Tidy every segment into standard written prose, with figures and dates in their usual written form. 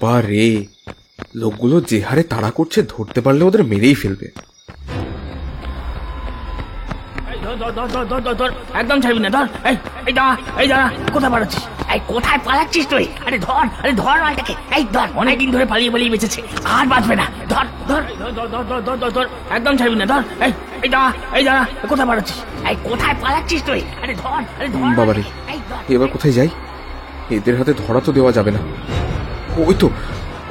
বাবা রে, লোকগুলো যে হারে তাড়া করছে ধরতে পারলে ওদের মেরেই ফেলবে। একদম ছাড়বি না, ধর। এই দাঁড়া, কোথায় পালাচ্ছিস? কোথায় পালাচ্ছিস তুই? আরে ধর মালটাকে, এই ধর। অনেকদিন ধরে পালিয়ে বেঁচেছে, আর বাঁচবে না। ধর, একদম ছাড়বি না, ধর। এই দাঁড়া, কোথায় পালাচ্ছিস? কোথায় পালাচ্ছিস তুই? আরে ধর। বাবা রে, এবার কোথায় যাই? এদের হাতে ধরা তো দেওয়া যাবে না।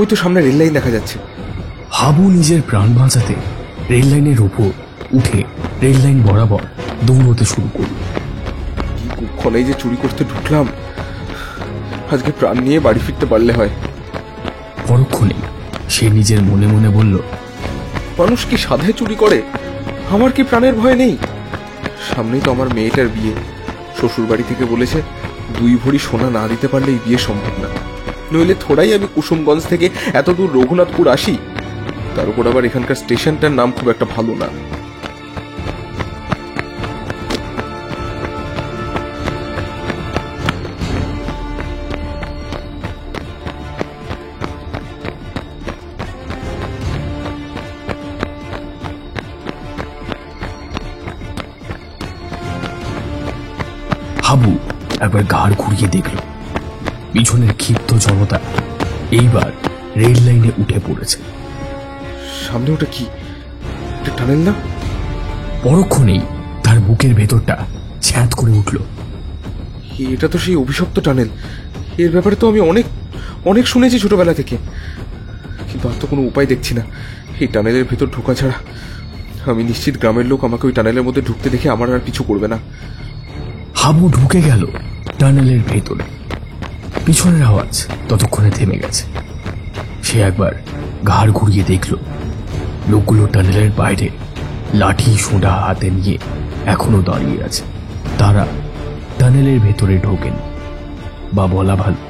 ওই তো সামনে রেল লাইন দেখা যাচ্ছে। হাবু নিজের প্রাণ বাঁচাতে রেল লাইনের উপর উঠে রেল লাইন বরাবর দৌড়তে শুরু করল। কি কুক্ষণেই যে চুরি করতে ঢুকলাম, আজকে প্রাণ নিয়ে বাড়ি ফিরতে পারলে হয়। পরক্ষণে সে নিজের মনে মনে বলল, মানুষ কি সাধে চুরি করে? আমার কি প্রাণের ভয় নেই? সামনেই তো আমার মেয়েটার বিয়ে। শ্বশুর বাড়ি থেকে বলেছে 2 ভরি সোনা না দিতে পারলে এই বিয়ে সম্ভব না। নইলে থোড়াই আমি কুসুমগঞ্জ থেকে এত দূর রঘুনাথপুর আসি। তার উপর আবার এখানকার স্টেশনটার নাম খুব একটা ভালো না। হাবু একবার ঘাড় ঘুরিয়ে দেখল, পিছনের ক্ষিপ্ত জনতা এইবার রেল লাইনে উঠে পড়েছে। সামনে ওটা কি? একটা টানেল না? পরক্ষণেই তার বুকের ভেতরটা ছ্যাঁত করে উঠল। এটা তো সেই অভিশপ্ত টানেল। এর ব্যাপারে তো আমি অনেক শুনেছি ছোটবেলা থেকে, কিন্তু আর তো কোনো উপায় দেখছি না এই টানেলের ভেতর ঢোকা ছাড়া। আমি নিশ্চিত গ্রামের লোক আমাকে ওই টানেলের মধ্যে ঢুকতে দেখে আমার আর পিছু করবে না। হাবু ঢুকে গেল টানেলের ভেতরে। পিছনের আওয়াজ ততক্ষণে থেমে গেছে। সে একবার ঘাড় ঘুরিয়ে দেখল, লোকগুলো টানেলের বাইরে লাঠি সোঁডা হাতে নিয়ে এখনো দাঁড়িয়ে আছে। তারা টানেলের ভেতরে ঢোকেন, বা বলা ভালো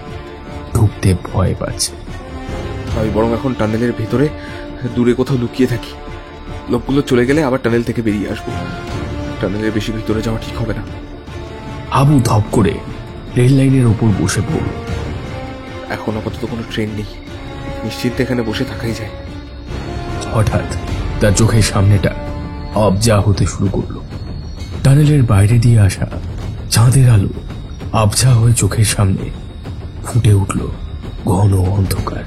ঢুকতে ভয় পাচ্ছে। আমি বরং এখন টানেলের ভেতরে দূরে কোথাও লুকিয়ে থাকি। লোকগুলো চলে গেলে আবার টানেল থেকে বেরিয়ে আসবো। টানেলের বেশি ভিতরে যাওয়া ঠিক হবে না। হাবু ধপ করে রেল লাইনের ওপর বসে পড়ল। এখন আপাতত কোনো ট্রেন নেই, নিশ্চিন্তে এখানে বসে থাকাই যায়। হঠাৎ তার চোখের সামনেটা আবজা হতে শুরু করলো। টানেলের বাইরে দিয়ে আসা চাঁদের আলো আবজা হয়ে চোখের সামনে ফুটে উঠল ঘন অন্ধকার।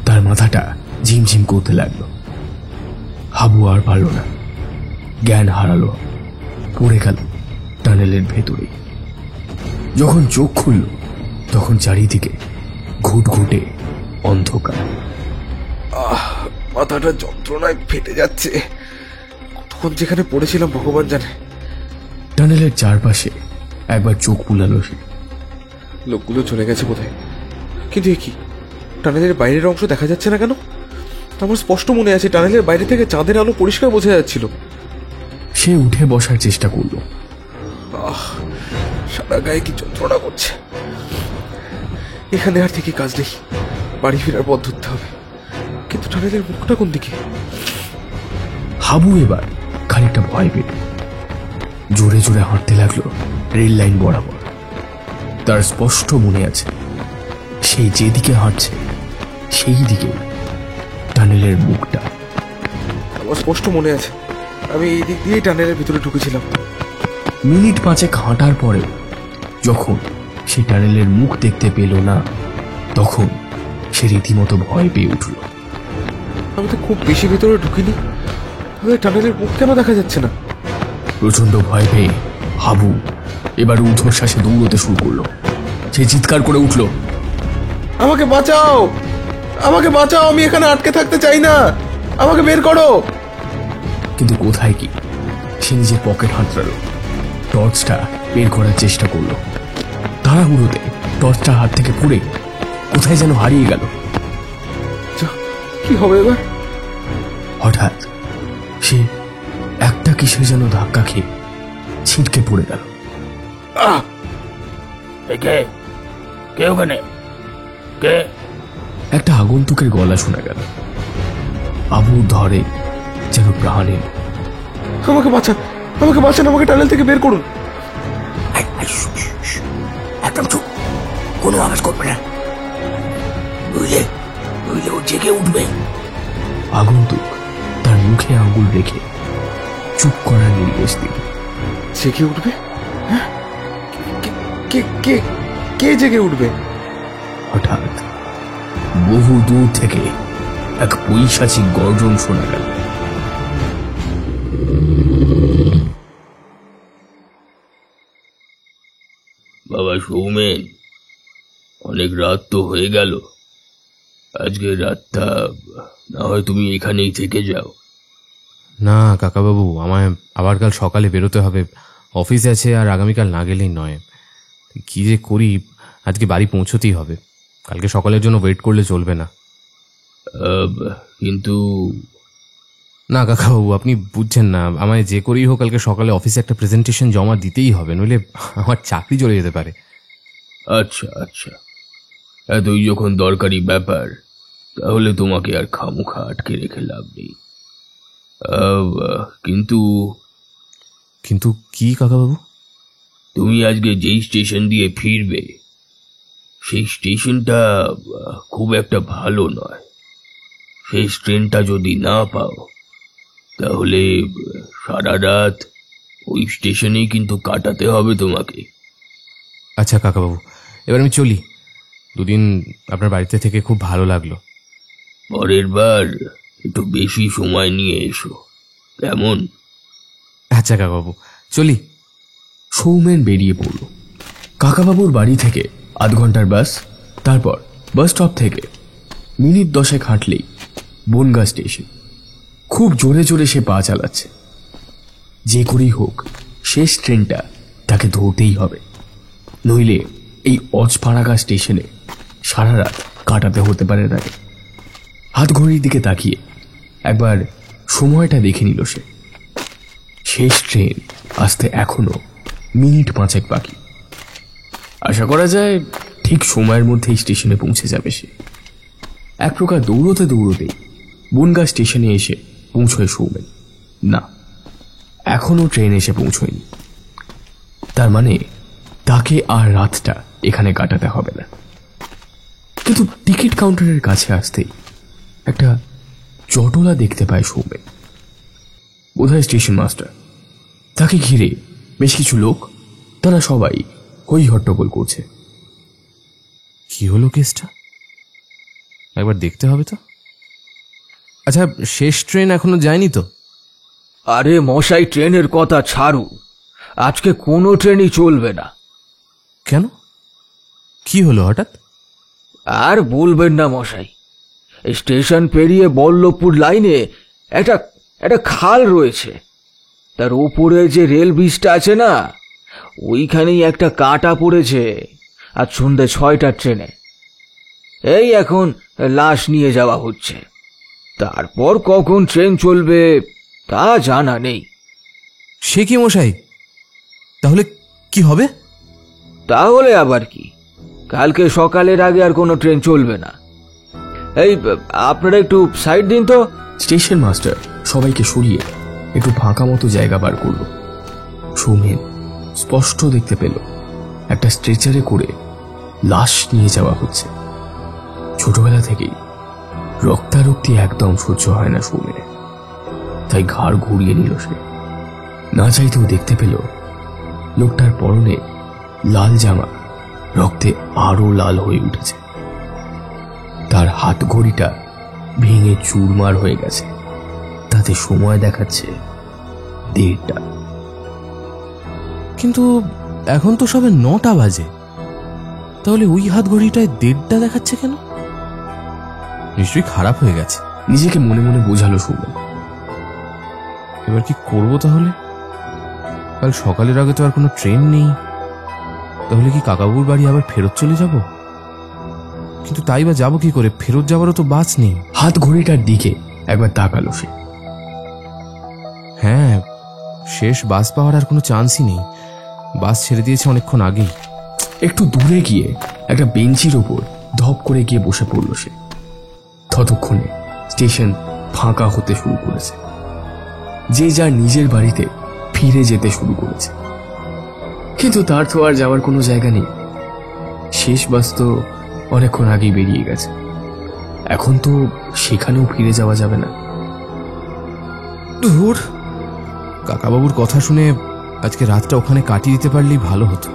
তার মাথাটা ঝিমঝিম করতে লাগলো। হাবু আর পারল না, জ্ঞান হারালো, পড়ে গেল টানেলের ভেতরে। যখন চোখ খুলল তখন চারিদিকে ঘুটঘুটে অন্ধকার। মাথাটা যন্ত্রণায় ফেটে যাচ্ছে। কতক্ষণ যেখানে পড়েছিলাম ভগবান জানে। টানেলের চারপাশে একবার চোখ বুলালো সে। লোকগুলো চলে গেছে বোধহয়, কিন্তু এ কি, টানেলের বাইরের অংশ দেখা যাচ্ছে না কেন? আমার স্পষ্ট মনে আছে টানেলের বাইরে থেকে চাঁদের আলো পরিষ্কার বোঝা যাচ্ছিল। সে উঠে বসার চেষ্টা করল। সারা গায়ে কি যন্ত্রণা করছে। এখানে আর থেকে কাজ নেই, বাড়ি ফেরার পথ ধরতে হবে। কিন্তু টানেলের মুখটা কোন দিকে? হাবু এবার খানিকটা ভয় পেল। জোরে জোরে হাঁটতে লাগলো রেল লাইন বরাবর। তার স্পষ্ট মনে আছে সেই যেদিকে হাঁটছে সেই দিকে টানেলের মুখটা। আমার স্পষ্ট মনে আছে আমি এই দিক দিয়ে টানেলের ভিতরে ঢুকেছিলাম। মিনিট 5 হাঁটার পরেও যখন সে টানেলের মুখ দেখতে পেল না, তখন সে রীতিমতো ভয় পেয়ে উঠল। আমি তো খুব বেশি ভিতরে ঢুকিনি, টানেলের মুখ কেন দেখা যাচ্ছে না? প্রচন্ড ভয় পেয়ে হাবু এবার ঊর্ধ্বশ্বাসে দৌড়তে শুরু করলো। সে চিৎকার করে উঠল, আমাকে বাঁচাও, আমাকে বাঁচাও, আমি এখানে আটকে থাকতে চাই না, আমাকে বের করো। কিন্তু কোথায় কি? সে নিজের পকেট হাতড়ালো, টর্চটা বের করার চেষ্টা করলো। তাড়াহুড়োতে টর্চটা হাত থেকে পড়ে কোথায় যেন হারিয়ে গেল। কি হবে এবার? হঠাৎ সে একটা কিসের যেন ধাক্কা খেয়ে ছিটকে পড়ে গেল। কে ওখানে? কে? একটা আগন্তুকের গলা শোনা গেল। আবুর ধরে যেন প্রাণ এলো। আমাকে বাঁচান, আমাকে বাঁচান, আমাকে টানেল থেকে বের করুন। একদম চুপ, কোনো আওয়াজ করবে না। বুঝলে বুঝলে ও জেগে উঠবে। আগন্তুক তার মুখে আঙুল রেখে চুপ করার নির্দেশ দিল। জেগে উঠবে? হ্যাঁ? কে কে কে জেগে উঠবে? হঠাৎ বহু দূর থেকে এক পৈশাচিক গর্জন শোনা গেল। বাবা সৌমেন, অনেক রাত তো হয়ে গেল। আজকে রাতটা না হয় তুমি এখানেই থেকে যাও। না কাকাবাবু, আমায় আবার কাল সকালে বেরোতে হবে, অফিস আছে, আর আগামীকাল না গেলেই নয়। কি যে করি, আজকে বাড়ি পৌঁছতেই হবে, কালকে সকালের জন্য ওয়েট করলে চলবে না। কিন্তু না কাকাবাবু, আপনি বুঝছেন না, আমায় যে করেই হোক কালকে সকালে অফিসে একটা প্রেজেন্টেশন জমা দিতেই হবে, নইলে আমার চাকরি চলে যেতে পারে। আচ্ছা আচ্ছা, এতই যখন দরকারি ব্যাপার, তাহলে তোমাকে আর খামোখা আটকে রেখে লাভ নেই। কিন্তু কিন্তু কি কাকাবাবু? তুমি আজকে যেই স্টেশন দিয়ে ফিরবে, সেই স্টেশনটা খুব একটা ভালো নয়। সেই ট্রেনটা যদি না পাও, তাহলে সারা রাত ওই স্টেশনেই কিন্তু কাটাতে হবে তোমাকে। আচ্ছা কাকাবাবু, এবার আমি চলি। দুদিন আপনার বাড়িতে থেকে খুব ভালো লাগলো। পরের বার একটু বেশি সময় নিয়ে এসো, কেমন? আচ্ছা কাকাবাবু, চলি। সৌমেন বেরিয়ে পড়ল। কাকাবাবুর বাড়ি থেকে 8 ঘন্টার বাস, তারপর বাস স্টপ থেকে মিনিট 10 হাঁটলেই বনগাঁ স্টেশন। খুব জোরে জোরে সে পা চালাচ্ছে। যে করেই হোক শেষ ট্রেনটা তাকে ধরতেই হবে, নইলে এই অজপাড়াগা স্টেশনে সারা রাত কাটাতে হতে পারে তাকে। হাত ঘড়ির দিকে তাকিয়ে একবার সময়টা দেখে নিল সে। শেষ ট্রেন আসতে এখনো মিনিট 5 বাকি। আশা করা যায় ঠিক সময়ের মধ্যেই স্টেশনে পৌঁছে যাবে সে। এক প্রকার দৌড়তে দৌড়তেই বনগাঁ স্টেশনে এসে পৌঁছয় সৌমেন। না, এখনো ট্রেন এসে পৌঁছয়নি। তার মানে তাকে আর রাতটা এখানে কাটাতে হবে না। কিন্তু টিকিট কাউন্টারের কাছে আসতেই একটা জটলা দেখতে পায় সৌমেন। বোধহয় স্টেশন মাস্টার। তাকে ঘিরে বেশ কিছু লোক, তারা সবাই হই হট্টগোল করছে। কি হলো কেসটা? একবার দেখতে হবে তো। আচ্ছা, শেষ ট্রেন এখনো যায়নি তো? আরে মশাই, ট্রেনের কথা ছাড়ুন, আজকে কোনো ট্রেনই চলবে না। কেন? কি হলো হঠাৎ? আর বলবেন না মশাই, স্টেশন পেরিয়ে বল্লভপুর লাইনে একটা একটা খাল রয়েছে, তার উপরে যে রেল ব্রিজটা আছে না, ওইখানেই একটা কাটা পড়েছে আর সন্ধ্যে 6টার ট্রেনে। এই এখন লাশ নিয়ে যাওয়া হচ্ছে, তারপর কখন ট্রেন চলবে তা জানা নেই। সে কি মশাই, তাহলে কি হবে? তাহলে আবার কি, কালকে সকালের আগে আর কোনো ট্রেন চলবে না। এই আপনারা একটু সাইড দিন তো। স্টেশন মাস্টার সবাইকে সরিয়ে একটু ফাঁকা মতো জায়গা বার করল। সৌমেন স্পষ্ট দেখতে পেল একটা স্ট্রেচারে করে লাশ নিয়ে যাওয়া হচ্ছে। ছোটবেলা থেকেই রক্তারক্তি একদম সহ্য হয় না সৌমেনের, তাই ঘাড় ঘুরিয়ে নিল সে। না চাইতেও দেখতে পেল লোকটার পরনে লাল জামা রক্তে আরো লাল হয়ে উঠেছে। তার হাত ঘড়িটা ভেঙে চুরমার হয়ে গেছে, তাতে সময় দেখাচ্ছে 1:30। কিন্তু এখন তো সবে 9টা বাজে, তাহলে ওই হাত ঘড়িটায় 1:30টা দেখাচ্ছে কেন? নিশ্চয়ই খারাপ হয়ে গেছে। নিজেকে মনে মনে বোঝালো সৌমেন। এবার কি করবো তাহলে? কাল সকালের আগে তো আর কোনো ট্রেন নেই, তাহলে কি কাকাবুর বাড়ি আবার ফেরত চলে যাব? কিন্তু তাই বা যাবো কি করে? ফেরত যাবারও তো বাস নেই। হাত ঘড়িটার দিকে একবার তাকালো সে। হ্যাঁ, শেষ বাস পাওয়ার আর কোনো চান্সই নেই, বাস ছেড়ে দিয়েছে অনেকক্ষণ আগেই। একটু দূরে গিয়ে একটা বেঞ্চির ওপর ধপ করে গিয়ে বসে পড়ল সে। ততক্ষণে স্টেশন ফাঁকা হতে শুরু করেছে। যে যার নিজের বাড়িতে ফিরে যেতে শুরু করেছে। কিন্তু তার তো আর যাওয়ার কোনো জায়গা নেই। শেষ বাস তো অনেকক্ষণ আগেই বেরিয়ে গেছে। এখন তো সেখানেও ফিরে যাওয়া যাবে না। ধুর, কাকাবাবুর কথা শুনে আজকে রাতটা ওখানে কাটিয়ে দিতে পারলেই ভালো হতো।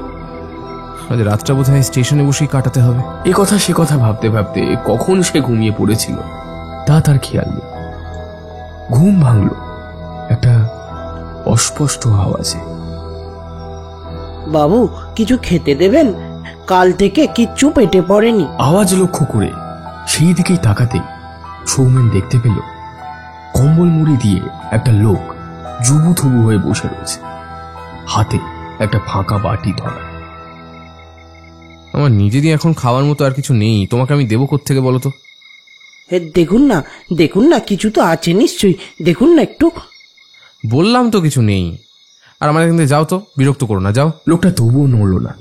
আজ রাতটা বোধহয় স্টেশনে বসেই কাটাতে হবে। এ কথা সে কথা ভাবতে ভাবতে কখন সে ঘুমিয়ে পড়েছিল তা তার খেয়াল নেই। ঘুম ভাঙল একটা অস্পষ্ট আওয়াজে। বাবু, কিছু খেতে দেবেন? কাল থেকে কিচ্ছু পেটে পড়েনি। আওয়াজ লক্ষ্য করে সেই দিকেই তাকাতেই সৌমেন দেখতে পেল কম্বল মুড়ি দিয়ে একটা লোক জুবুথুবু হয়ে বসে রয়েছে, হাতে একটা ফাঁকা বাটি ধরা। আমার নিজেরই এখন খাওয়ার মতো আর কিছু নেই, তোমাকে আমি দেবো কোত্থেকে বলো তো? দেখুন না, দেখুন না, কিছু তো আছে নিশ্চয়ই, দেখুন না একটু। বললাম তো কিছু নেই। আর আমার এখান থেকে যাও তো, বিরক্ত করো না, যাও। লোকটা তবুও নড়ল না,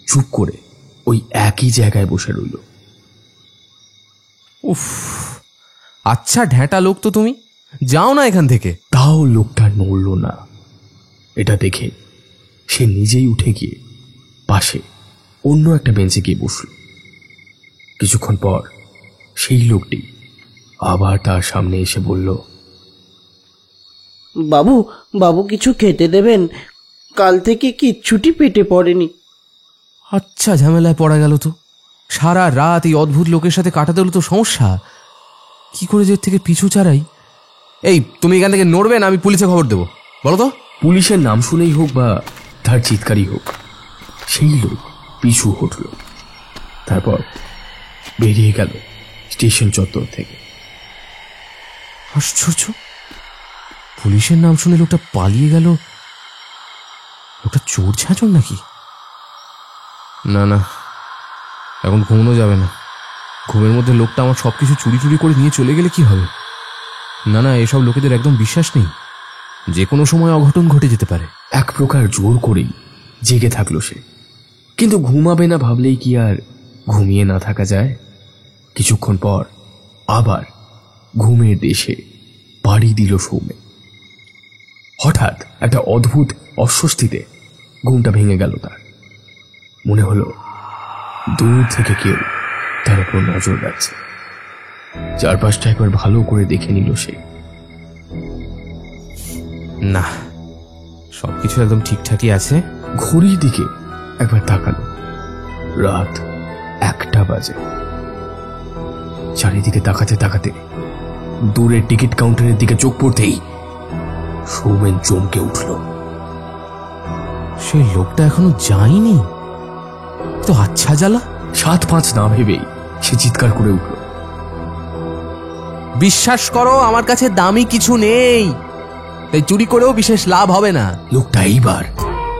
চুপ করে ওই একই জায়গায় বসে রইল। উফ, আচ্ছা ঢ্যাঁটা লোক তো তুমি, যাও না এখান থেকে। তাও লোকটা নড়ল না। এটা দেখে সে নিজেই উঠে গিয়ে পাশে অন্য একটা বেঞ্চে গিয়ে বসল। কিছুক্ষণ পর সেই লোকটি আবার তার সামনে এসে বলল, বাবু, বাবু কিছু খেতে দেবেন? কাল থেকে কিচ্ছুটি পেটে পড়েনি। আচ্ছা ঝামেলায় পড়া গেল তো। সারা রাত এই অদ্ভুত লোকের সাথে কাটাতে হলো তো সমস্যা। কি করে যে এর থেকে পিছু ছাড়াই। এই, তুমি এখান থেকে নড়বে না, আমি পুলিশে খবর দেবো, বলো তো? পুলিশের নাম শুনেই হোক বা তার চিৎকারই হোক, সেই লোক পিছু হটল। তারপর বেরিয়ে গেল স্টেশন চত্বর থেকে। আশ্চর্য, পুলিশের নাম শুনে লোকটা পালিয়ে গেল। লোকটা চোর ছাঁচর নাকি? না না, এখন ঘুমানো যাবে না। ঘুমের মধ্যে লোকটা আমার সবকিছু চুরি চুরি করে নিয়ে চলে গেলে কি হবে? না না, এসব লোকেদের একদম বিশ্বাস নেই, যে কোনো সময় অঘটন ঘটে যেতে পারে। এক প্রকার জোর করেই জেগে থাকলো সে, কিন্তু ঘুমাবে না ভাবলেই কি আর ঘুমিয়ে না থাকা যায়? কিছুক্ষণ পর আবার ঘুমের দেশে পাড়ি দিল সৌমে। হঠাৎ একটা অদ্ভুত অস্বস্তিতে ঘুমটা ভেঙে গেল তার। মনে হলো দূর থেকে কেউ তার উপর নজর রাখছে। চারপাশটা একবার ভালো করে দেখে নিল সে। না, সবকিছু একদম ঠিকঠাকই আছে। ঘড়ির দিকে একবার তাকালো, রাত 1টা বাজে। চারিদিকে তাকাতে তাকাতে দূরের টিকিট কাউন্টারের দিকে চোখ পড়তেই সৌমেন চমকে উঠল। সেই লোকটা এখনো যায়নি তো? আচ্ছা জ্বালা। 7-5 না ভেবেই সে চিৎকার করে উঠল, বিশ্বাস করো, আমার কাছে দামি কিছু নেই, তাই চুরি করেও বিশেষ লাভ হবে না। লোকটা এইবার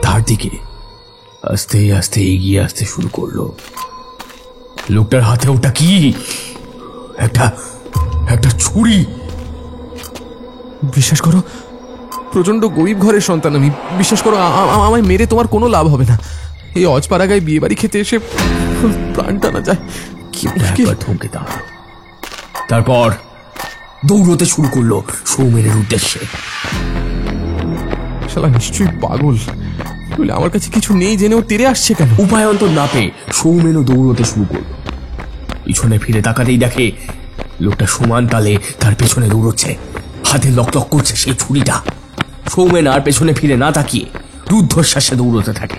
তার দিকে আস্তে আস্তে এগিয়ে আসতে শুরু করলো। লোকটার হাতে ওটা কি? একটা ছুরি। বিশ্বাস করো, প্রচন্ড গরিব ঘরের সন্তান আমি। বিশ্বাস করো, আমায় মেরে তোমার কোনো লাভ হবে না। এই অজপাড়াগায় বিয়ে বাড়ি খেতে এসে প্রাণ টানা যায়। একবার থমকে দাঁড়ালো, তারপর দৌড়তে শুরু করলো সৌমেনের উদ্দেশ্যে। শালা নিশ্চয়ই পাগল, বলে আমার কাছে কিছু নেই জেনেও তেড়ে আসছে কেন? উপায় অন্তর না পেয়ে সৌমেনও দৌড়তে শুরু করলো। পিছনে ফিরে তাকাতেই দেখে লোকটা সমান তালে তার পেছনে দৌড়চ্ছে, হাতে লকলক করছে সেই ছুরিটা। সৌমেন আর পেছনে ফিরে না তাকিয়ে রুদ্ধশ্বাসে দৌড়তে থাকে।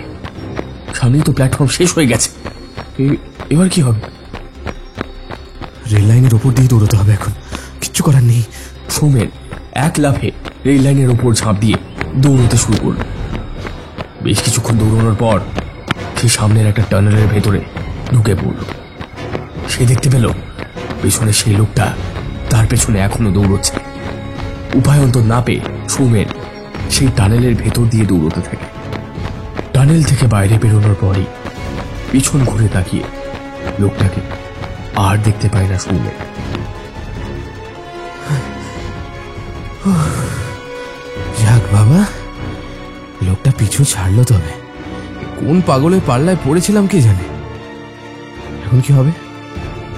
সামনেই তো প্ল্যাটফর্ম শেষ হয়ে গেছে, এবার কি হবে? রেল লাইনের ওপর দিয়ে দৌড়তে হবে এখন, কিচ্ছু করার নেই। সৌমেন এক লাফে রেল লাইনের ওপর ঝাঁপ দিয়ে দৌড়তে শুরু করল। বেশ কিছুক্ষণ দৌড়ানোর পর সে সামনের একটা টানেলের ভেতরে ঢুকে পড়ল। সে দেখতে পেল পেছনে সেই লোকটা তার পেছনে এখনো দৌড়চ্ছে। উপায় অন্তর না পেয়ে সৌমেন সেই টানেলের ভেতর দিয়ে দৌড়তে থাকে। টানেল থেকে বাইরে বেরোনোর পরই পিছন ঘুরে তাকিয়ে লোকটাকে আর দেখতে পায় না সৌমেন। যাক বাবা, লোকটা পিছু ছাড়লো। তবে কোন পাগলের পাল্লায় পড়েছিলাম কে জানে। এখন কি হবে?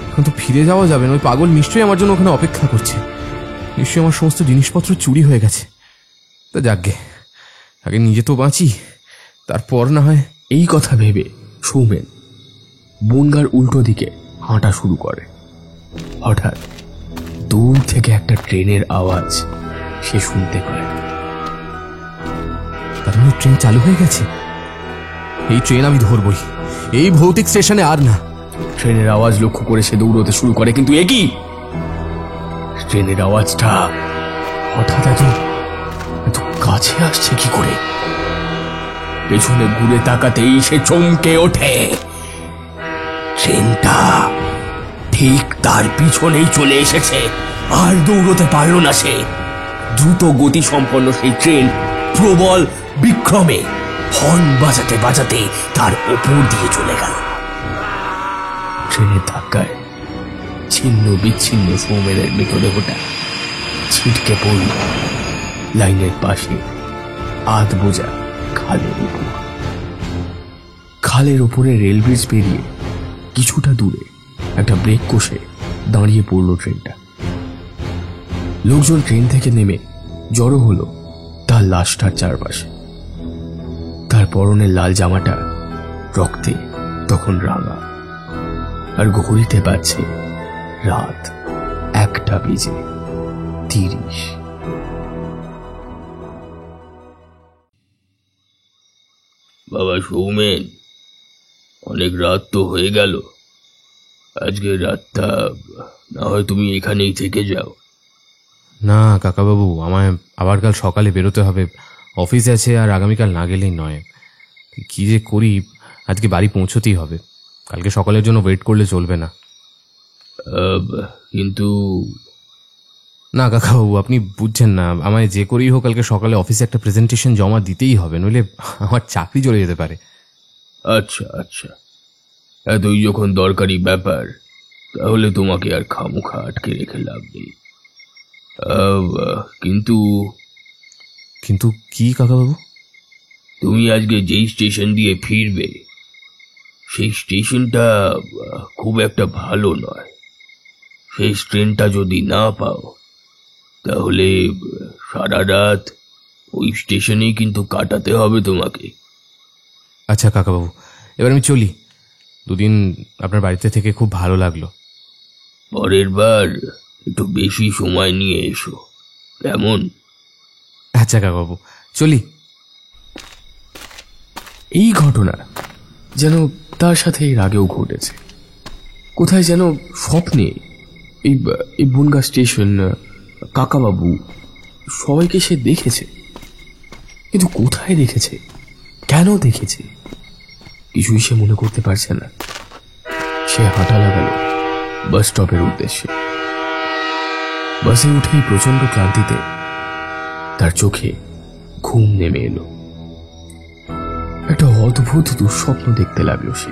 এখন তো ফিরে যাওয়া যাবে না। ওই পাগল নিশ্চয়ই আমার জন্য ওখানে অপেক্ষা করছে। নিশ্চয়ই আমার সমস্ত জিনিসপত্র চুরি হয়ে গেছে। তা যাকগে, আগে নিজে তো বাঁচি, তারপর না হয়। এই কথা ভেবে সৌমেন বনগার উল্টো দিকে হাঁটা শুরু করে। হঠাৎ দূর থেকে একটা ট্রেনের আওয়াজ সে শুনতে পায়। তার মানে ট্রেন চালু হয়ে গেছে। এই ট্রেন আমি ধরবই, এই ভৌতিক স্টেশনে আর না। ট্রেনের আওয়াজ লক্ষ্য করে সে দৌড়তে শুরু করে, কিন্তু একই ট্রেনের আওয়াজটা হঠাৎ এত কাছে আসছে কি করে? পেছনে ঘুরে তাকাতেই সে চমকে ওঠে। ট্রেনটা ঠিক তার পিছনেই চলে এসেছে। আর দৌড়তে পারল না সে। দ্রুত গতি সম্পন্ন সেই ট্রেন প্রবল বিক্রমে হর্ন বাজাতে বাজাতে তার ওপর দিয়ে চলে গেল। ট্রেনের ধাক্কায় ছিন্ন বিচ্ছিন্ন সৌমেনের মৃতদেহটা ছিটকে পড়ল লাইনের পাশে আধ বোঝা খালের উপর। খালের উপরে রেল ব্রিজ পেরিয়ে কিছুটা দূরে একটা ব্রেক কষে দাঁড়িয়ে পড়ল ট্রেনটা। লোকজন ট্রেন থেকে নেমে জড়ো হলো তার লাশটার চারপাশে। তার পরনের লাল জামাটা রক্তে তখন রাঙা, আর ঘড়িতে বাজছে রাত 1:30। বাবা সৌমেন, অনেক রাত তো হয়ে গেল। আজকে রাতটা না হয় তুমি এখানেই থেকে যাও। না কাকাবাবু, আমায় আবার কাল সকালে বেরোতে হবে, অফিস আছে, আর আগামীকাল না গেলেই নয়। কি যে করি, আজকে বাড়ি পৌঁছতেই হবে। কালকে সকালের জন্য ওয়েট করলে চলবে না। কিন্তু না কাকাবাবু, আপনি বুঝছেন না, আমায় যে করেই হোক কালকে সকালে অফিসে একটা প্রেজেন্টেশন জমা দিতেই হবে, নইলে আমার চাকরি চলে যেতে পারে। আচ্ছা আচ্ছা, এতই যখন দরকারি ব্যাপার, তাহলে তোমাকে আর খামোখা আটকে রেখে লাভ নেই। কিন্তু কিন্তু কি কাকাবাবু? তুমি আজকে যেই স্টেশন দিয়ে ফিরবে, সেই স্টেশনটা খুব একটা ভালো নয়। সেই ট্রেনটা যদি না পাও, তাহলে সারা রাত ওই স্টেশনেই কিন্তু কাটাতে হবে তোমাকে। আচ্ছা কাকাবাবু, এবার আমি চলি। দুদিন আপনার বাড়িতে থেকে খুব ভালো লাগলো। পরের বার একটু বেশি সময় নিয়ে এসো, কেমন? আচ্ছা কাকাবাবু, চলি। এই ঘটনা যেন তার সাথে এর আগেও ঘটেছে। কোথায় যেন স্বপ্নে এই বনগা স্টেশন, কাকাবাবু সবাইকে সে দেখেছে, কিন্তু কোথায় দেখেছে, কেন দেখেছে, কিছুই সে মনে করতে পারছে না। সে হাঁটা লাগালো বাস স্টপের উদ্দেশ্যে। বাসে উঠেই প্রচন্ড ক্লান্তিতে তার চোখে ঘুম নেমে এলো। একটা অদ্ভুত দুঃস্বপ্ন দেখতে লাগলো সে।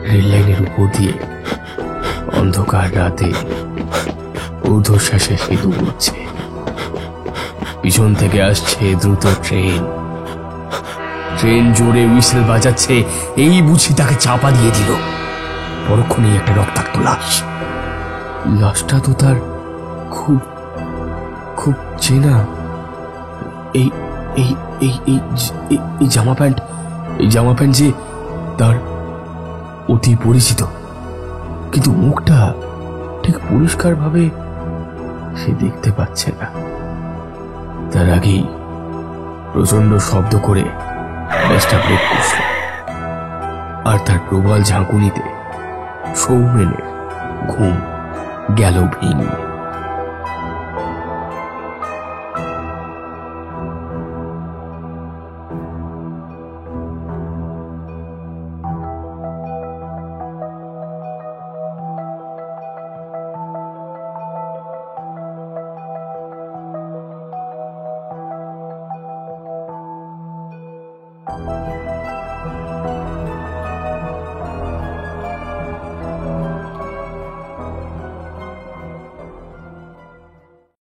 রেল লাইনের উপর দিয়ে অন্ধকার রাতে ঊর্ধ্বশ্বাসে সে দৌড়চ্ছে। পিছন থেকে আসছে দ্রুত ট্রেন। ট্রেন জোরে হুইসেল বাজাচ্ছে, এই বুঝি তাকে চাপা দিয়ে দিল। পরক্ষণেই একটা রক্তাক্ত লাশ। লাশটা তো তার খুব খুব চেনা। এই এই এই এই জামা প্যান্ট যে তার অতি পরিচিত, কিন্তু মুখটা ঠিক পরিষ্কারভাবে সে দেখতে পাচ্ছে না। তার আগেই প্রচন্ড শব্দ করে বাসটা ব্রেক করল, আর তার প্রবল ঝাঁকুনিতে সৌমেনের ঘুম গেল ভেঙে।